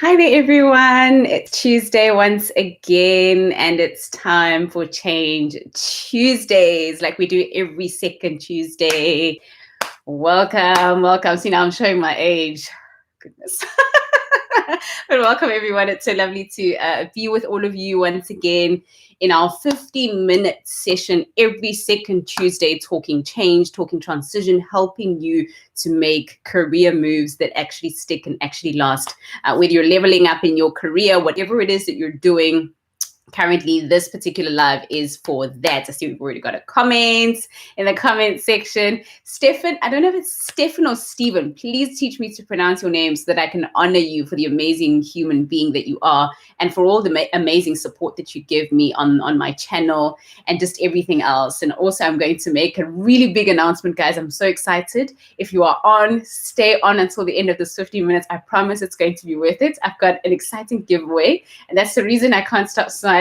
Hi there, everyone. It's Tuesday once again, and it's time for Change Tuesdays, like we do every second Tuesday. Welcome, welcome. See, now I'm showing my age. Goodness. But welcome, everyone. It's so lovely to be with all of you once again in our 50-minute session every second Tuesday, talking change, talking transition, helping you to make career moves that actually stick and actually last. Whether you're leveling up in your career, whatever it is that you're doing, currently this particular live is for that. I see we've already got a comment in the comment section. Stefan, I don't know if it's Stefan or Stephen. Please teach me to pronounce your name so that I can honor you for the amazing human being that you are and for all the amazing support that you give me on my channel and just everything else. And also I'm going to make a really big announcement, guys. I'm so excited. If you are on, stay on until the end of this 15 minutes. I promise it's going to be worth it. I've got an exciting giveaway, and that's the reason I can't stop smiling.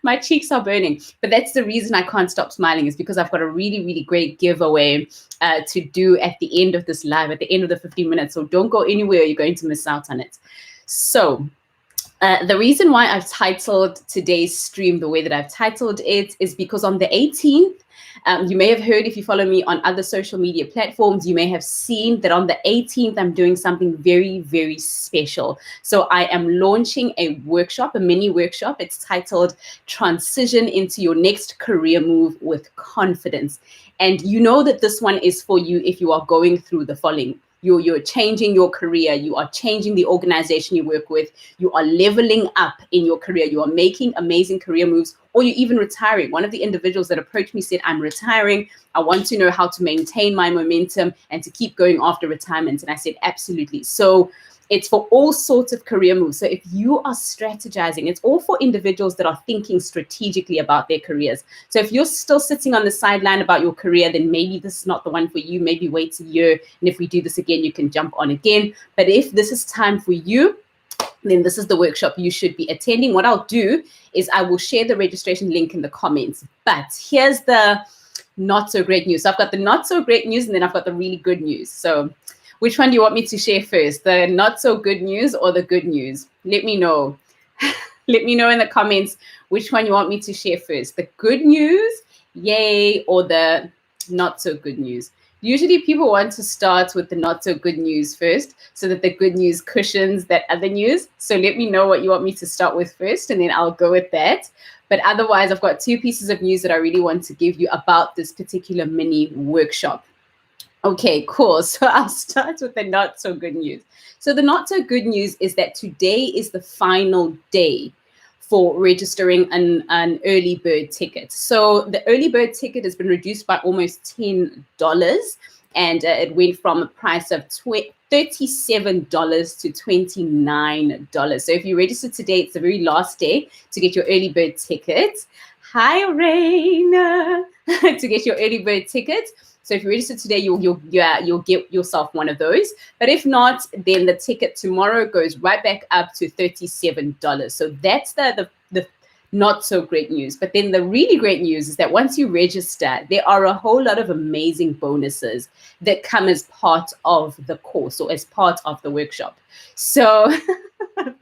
My cheeks are burning, but that's the reason I can't stop smiling, is because I've got a really, really great giveaway to do at the end of this live, at the end of the 15 minutes. So don't go anywhere, you're going to miss out on it. So the reason why I've titled today's stream the way that I've titled it is because on the 18th, you may have heard, if you follow me on other social media platforms, you may have seen that on the 18th, I'm doing something very, very special. So I am launching a workshop, a mini workshop. It's titled Transition into Your Next Career Move with Confidence. And you know that this one is for you if you are going through the following. You're changing your career, you are changing the organization you work with, you are leveling up in your career, you are making amazing career moves, or you're even retiring. One of the individuals that approached me said, I'm retiring, I want to know how to maintain my momentum and to keep going after retirement. And I said, absolutely. So it's for all sorts of career moves. So if you are strategizing, it's all for individuals that are thinking strategically about their careers. So if you're still sitting on the sideline about your career, then maybe this is not the one for you. Maybe wait a year. And if we do this again, you can jump on again. But if this is time for you, then this is the workshop you should be attending. What I'll do is I will share the registration link in the comments. But here's the not so great news. So I've got the not so great news, and then I've got the really good news. So which one do you want me to share first? The not so good news or the good news? Let me know. Let me know in the comments which one you want me to share first. The good news, yay, or the not so good news. Usually people want to start with the not so good news first so that the good news cushions that other news. So let me know what you want me to start with first, and then I'll go with that. But otherwise, I've got two pieces of news that I really want to give you about this particular mini workshop. Okay, cool. So I'll start with the not so good news. So the not so good news is that today is the final day for registering an early bird ticket. So the early bird ticket has been reduced by almost $10, and it went from a price of $37 to $29. So if you register today, it's the very last day to get your early bird ticket. Hi, Raina, to get your early bird ticket. So if you register today, you'll get yourself one of those. But if not, then the ticket tomorrow goes right back up to $37. So that's the not so great news. But then the really great news is that once you register, there are a whole lot of amazing bonuses that come as part of the course or as part of the workshop. So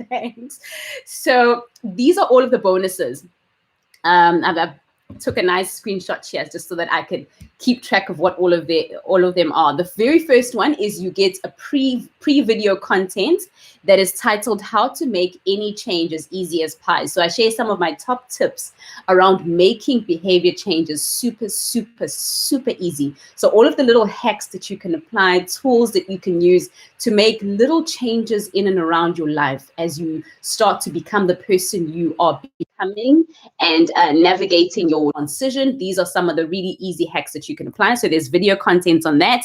thanks. So these are all of the bonuses. I've took a nice screenshot here just so that I could keep track of what all of them are. The very first one is you get a pre-video content that is titled How to Make Any Change as Easy as Pie. So I share some of my top tips around making behavior changes super, super, super easy. So all of the little hacks that you can apply, tools that you can use to make little changes in and around your life as you start to become the person you are becoming and navigating your transition. These are some of the really easy hacks that you can apply. So there's video content on that.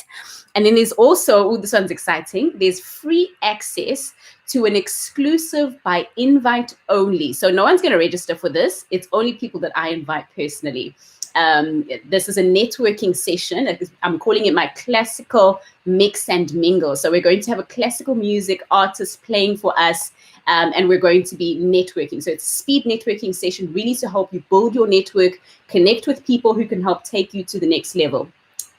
And then there's also, this one's exciting, there's free access to an exclusive by invite only. So no one's going to register for this. It's only people that I invite personally. This is a networking session. I'm calling it my classical mix and mingle. So we're going to have a classical music artist playing for us, and we're going to be networking. So it's a speed networking session, really to help you build your network, connect with people who can help take you to the next level.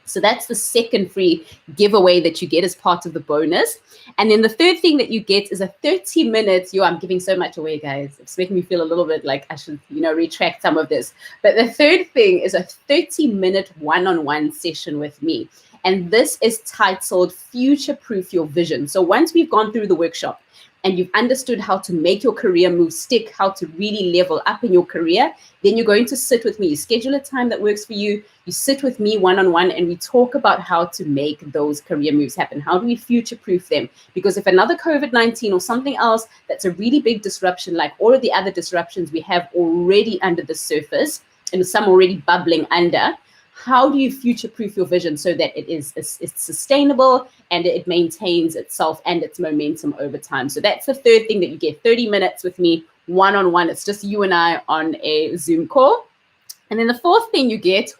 So that's the second free giveaway that you get as part of the bonus. And then the third thing that you get is a 30 minutes. I'm giving so much away, guys. It's making me feel a little bit like I should, retract some of this. But the third thing is a 30-minute one-on-one session with me. And this is titled Future-Proof Your Vision. So once we've gone through the workshop and you've understood how to make your career move stick, how to really level up in your career, then you're going to sit with me. You schedule a time that works for you. You sit with me one-on-one and we talk about how to make those career moves happen. How do we future-proof them? Because if another COVID-19 or something else that's a really big disruption, like all of the other disruptions we have already under the surface and some already bubbling under, how do you future-proof your vision so that it's sustainable and it maintains itself and its momentum over time? So that's the third thing that you get, 30 minutes with me, one-on-one. It's just you and I on a Zoom call. And then the fourth thing you get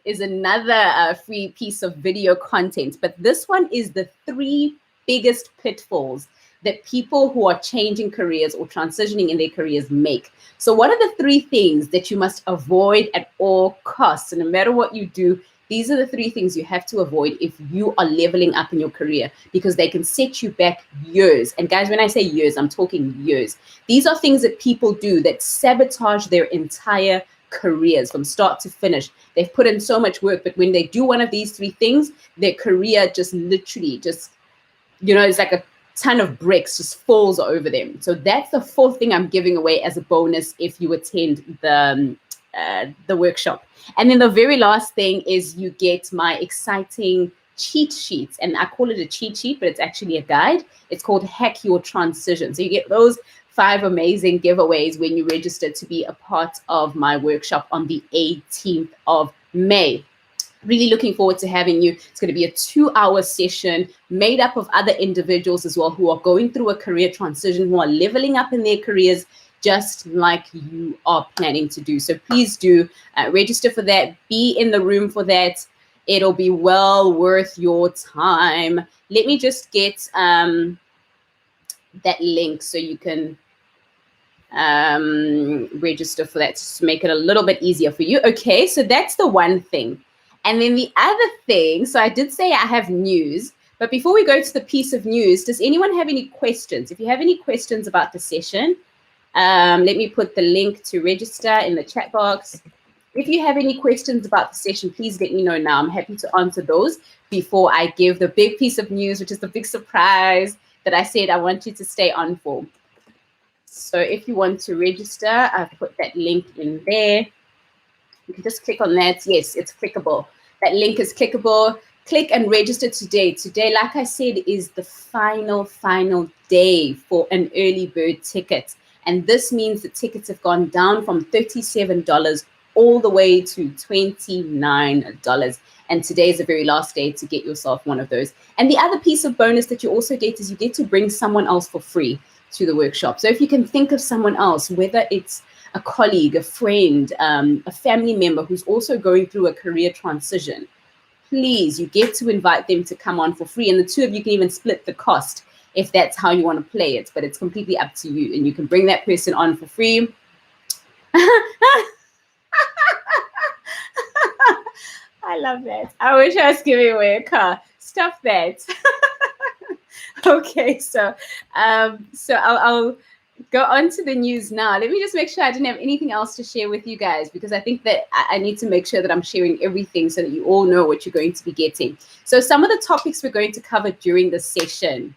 is another free piece of video content. But this one is the 3 biggest pitfalls that people who are changing careers or transitioning in their careers make. So what are the 3 things that you must avoid at all costs? And no matter what you do, these are the 3 things you have to avoid if you are leveling up in your career, because they can set you back years. And guys, when I say years, I'm talking years. These are things that people do that sabotage their entire careers from start to finish. They've put in so much work, but when they do one of these 3 things, their career just literally it's like a ton of bricks just falls over them. So that's the 4th thing I'm giving away as a bonus if you attend the workshop. And then the very last thing is you get my exciting cheat sheets, and I call it a cheat sheet, but it's actually a guide. It's called Hack Your Transition. So you get those 5 amazing giveaways when you register to be a part of my workshop on the 18th of May. Really looking forward to having you. It's going to be a 2-hour session made up of other individuals as well who are going through a career transition, who are leveling up in their careers just like you are planning to do. So please do register for that. Be in the room for that. It'll be well worth your time. Let me just get that link so you can register for that, just to make it a little bit easier for you. Okay, so that's the one thing. And then the other thing, so I did say I have news, but before we go to the piece of news, does anyone have any questions? If you have any questions about the session, let me put the link to register in the chat box. If you have any questions about the session, please let me know now. I'm happy to answer those before I give the big piece of news, which is the big surprise that I said I want you to stay on for. So if you want to register, I've put that link in there. You can just click on that. Yes, it's clickable. That link is clickable. Click and register today. Today, like I said, is the final day for an early bird ticket. And this means the tickets have gone down from $37 all the way to $29. And today is the very last day to get yourself one of those. And the other piece of bonus that you also get is you get to bring someone else for free to the workshop. So if you can think of someone else, whether it's a colleague, a friend, a family member who's also going through a career transition, please, you get to invite them to come on for free. And the 2 of you can even split the cost if that's how you want to play it. But it's completely up to you. And you can bring that person on for free. I love that. I wish I was giving away a car. Stop that. Okay, so I'll go on to the news now. Let me just make sure I didn't have anything else to share with you guys, because I think that I need to make sure that I'm sharing everything so that you all know what you're going to be getting. So some of the topics we're going to cover during the session.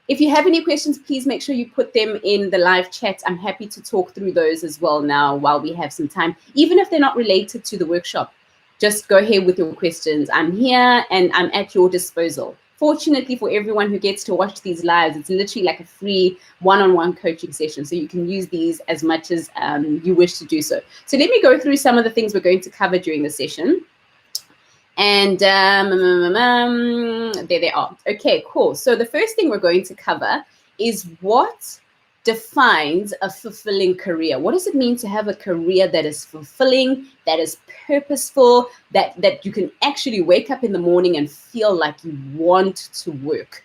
If you have any questions, please make sure you put them in the live chat. I'm happy to talk through those as well now while we have some time, even if they're not related to the workshop. Just go ahead with your questions. I'm here and I'm at your disposal. Fortunately for everyone who gets to watch these lives, it's literally like a free one-on-one coaching session. So you can use these as much as you wish to do so. So let me go through some of the things we're going to cover during the session. And there they are. Okay, cool. So the first thing we're going to cover is what defines a fulfilling career. What does it mean to have a career that is fulfilling, that is purposeful, that you can actually wake up in the morning and feel like you want to work?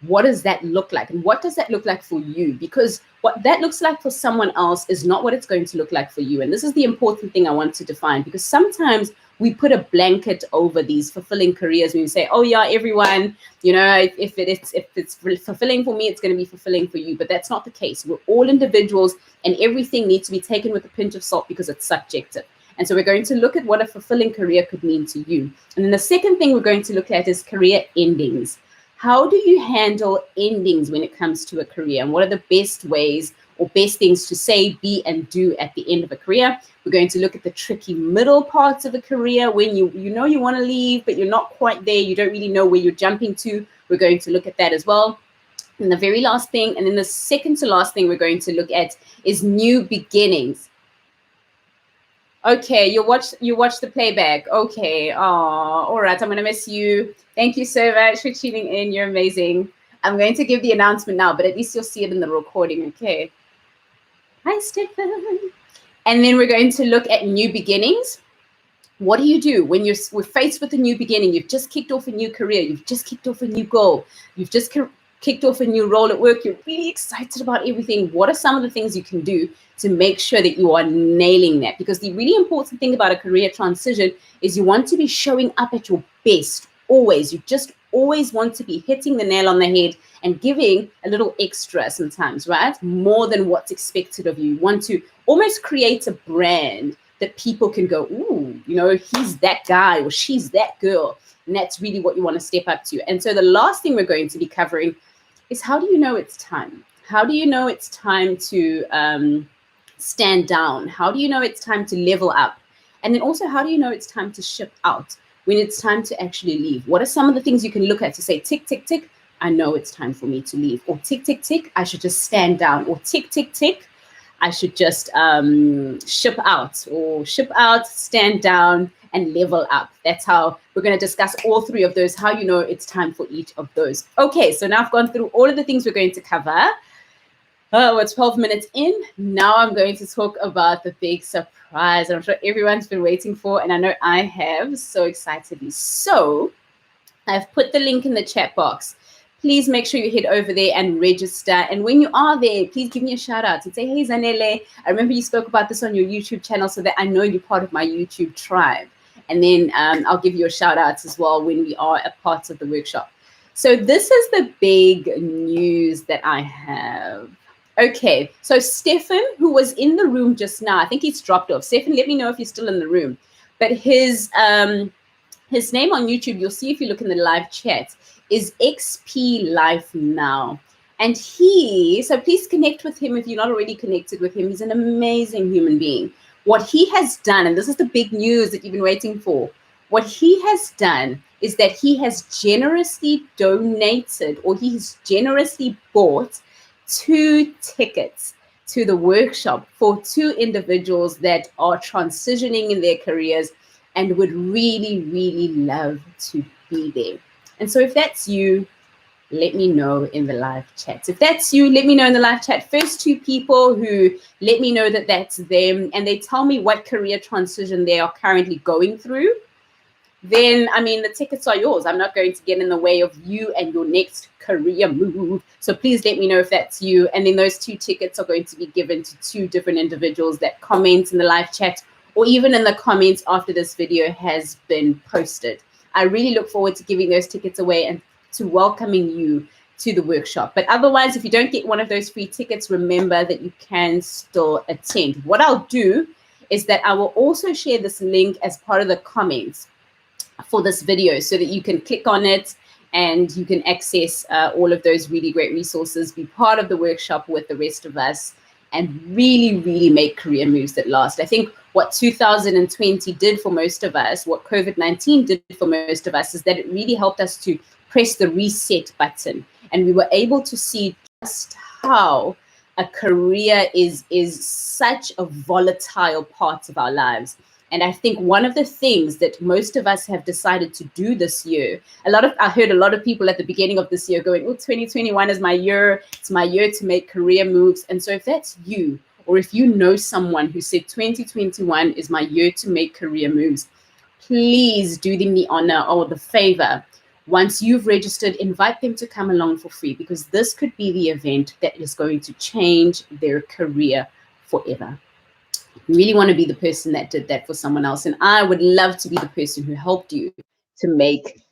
what does that look like? And what does that look like for you? Because what that looks like for someone else is not what it's going to look like for you. And this is the important thing I want to define, because sometimes we put a blanket over these fulfilling careers when we say, oh yeah, everyone, you know, if it's fulfilling for me, it's going to be fulfilling for you. But that's not the case. We're all individuals, and everything needs to be taken with a pinch of salt because it's subjective. And so we're going to look at what a fulfilling career could mean to you. And then the second thing we're going to look at is career endings. How do you handle endings when it comes to a career? And what are the best ways or best things to say, be, and do at the end of a career? We're going to look at the tricky middle parts of a career when you know you want to leave, but you're not quite there. You don't really know where you're jumping to. We're going to look at that as well. And the very last thing, and then the second to last thing we're going to look at is new beginnings. Okay, you watch the playback. Okay, all right, I'm gonna miss you. Thank you so much for tuning in. You're amazing. I'm going to give the announcement now, but at least you'll see it in the recording. Okay. Hi, Stefan. And then we're going to look at new beginnings. What do you do when we're faced with a new beginning? You've just kicked off a new career. You've just kicked off a new goal. You've just kicked off a new role at work. You're really excited about everything. What are some of the things you can do to make sure that you are nailing that? Because the really important thing about a career transition is you want to be showing up at your best always. You just always want to be hitting the nail on the head and giving a little extra sometimes, right? More than what's expected of you. You want to almost create a brand that people can go, ooh, you know, he's that guy or she's that girl. And that's really what you want to step up to. And so the last thing we're going to be covering is, how do you know it's time? How do you know it's time to stand down? How do you know it's time to level up? And then also, how do you know it's time to ship out when it's time to actually leave? What are some of the things you can look at to say, tick, tick, tick, I know it's time for me to leave. Or tick, tick, tick, I should just stand down. Or tick, tick, tick, I should just ship out. Or ship out, stand down, and level up. That's how we're going to discuss all three of those, how you know it's time for each of those. Okay, so now I've gone through all of the things we're going to cover. Oh, we're 12 minutes in. Now I'm going to talk about the big surprise I'm sure everyone's been waiting for, and I know I have so excitedly. So I've put the link in the chat box. Please make sure you head over there and register. And when you are there, please give me a shout out and say, hey, Zanele, I remember you spoke about this on your YouTube channel, so that I know you're part of my YouTube tribe. And then I'll give you a shout out as well when we are a part of the workshop. So this is the big news that I have. Okay, so Stefan, who was in the room just now, I think he's dropped off. Stefan, let me know if you're still in the room. But his name on YouTube, you'll see if you look in the live chat, is XP Life Now. And so please connect with him if you're not already connected with him. He's an amazing human being. What he has done, and this is the big news that you've been waiting for, what he has done is that he has generously donated, or he's generously bought 2 tickets to the workshop for 2 individuals that are transitioning in their careers and would really, really love to be there. And so if that's you, let me know in the live chat. If that's you, let me know in the live chat. First 2 people who let me know that that's them, and they tell me what career transition they are currently going through, then, I mean, the tickets are yours. I'm not going to get in the way of you and your next career move. So please let me know if that's you. And then those 2 tickets are going to be given to 2 different individuals that comment in the live chat, or even in the comments after this video has been posted. I really look forward to giving those tickets away and to welcoming you to the workshop. But otherwise, if you don't get one of those free tickets, remember that you can still attend. What I'll do is that I will also share this link as part of the comments for this video, so that you can click on it and you can access all of those really great resources, be part of the workshop with the rest of us, and really, really make career moves that last. I think what 2020 did for most of us, what COVID-19 did for most of us, is that it really helped us to press the reset button. And we were able to see just how a career is such a volatile part of our lives. And I think one of the things that most of us have decided to do this year, I heard a lot of people at the beginning of this year going, oh, 2021 is my year. It's my year to make career moves. And so if that's you, or if you know someone who said 2021 is my year to make career moves, please do them the honor or the favor. Once you've registered, invite them to come along for free, because this could be the event that is going to change their career forever. You really want to be the person that did that for someone else. And I would love to be the person who helped you to make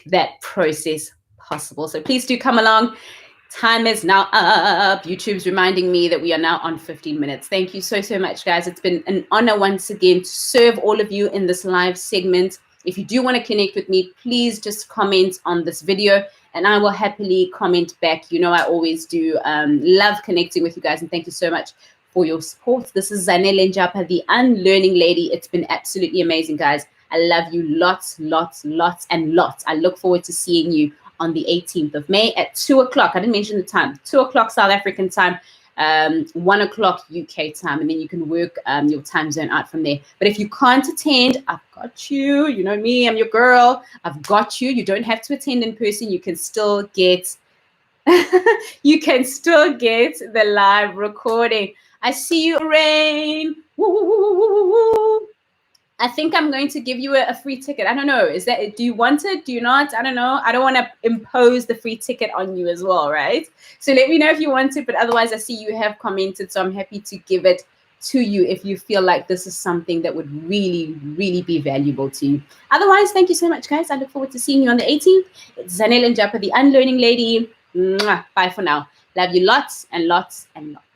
that process possible. So please do come along. Time is now up. YouTube's reminding me that we are now on 15 minutes. Thank you so much, guys. It's been an honor once again to serve all of you in this live segment. If you do want to connect with me, please just comment on this video and I will happily comment back. You know, I always do. Love connecting with you guys, and thank you so much for your support. This is Zanele Njapha, the UnLearning Lady. It's been absolutely amazing, guys. I love you lots, lots, lots, and lots. I look forward to seeing you on the 18th of May at 2 o'clock. I didn't mention the time. 2 o'clock South African time, 1 o'clock UK time, and then you can work your time zone out from there. But if you can't attend, I've got you. You know me, I'm your girl. I've got you. You don't have to attend in person. You can still get the live recording. I see you, Rain. Woo, woo, woo, woo, woo. I think I'm going to give you a free ticket. I don't know. Do you want it? Do you not? I don't know. I don't want to impose the free ticket on you as well, right? So let me know if you want it. But otherwise, I see you have commented. So I'm happy to give it to you if you feel like this is something that would really, really be valuable to you. Otherwise, thank you so much, guys. I look forward to seeing you on the 18th. It's Zanele Njapha, the UnLearning Lady. Mwah. Bye for now. Love you lots and lots and lots.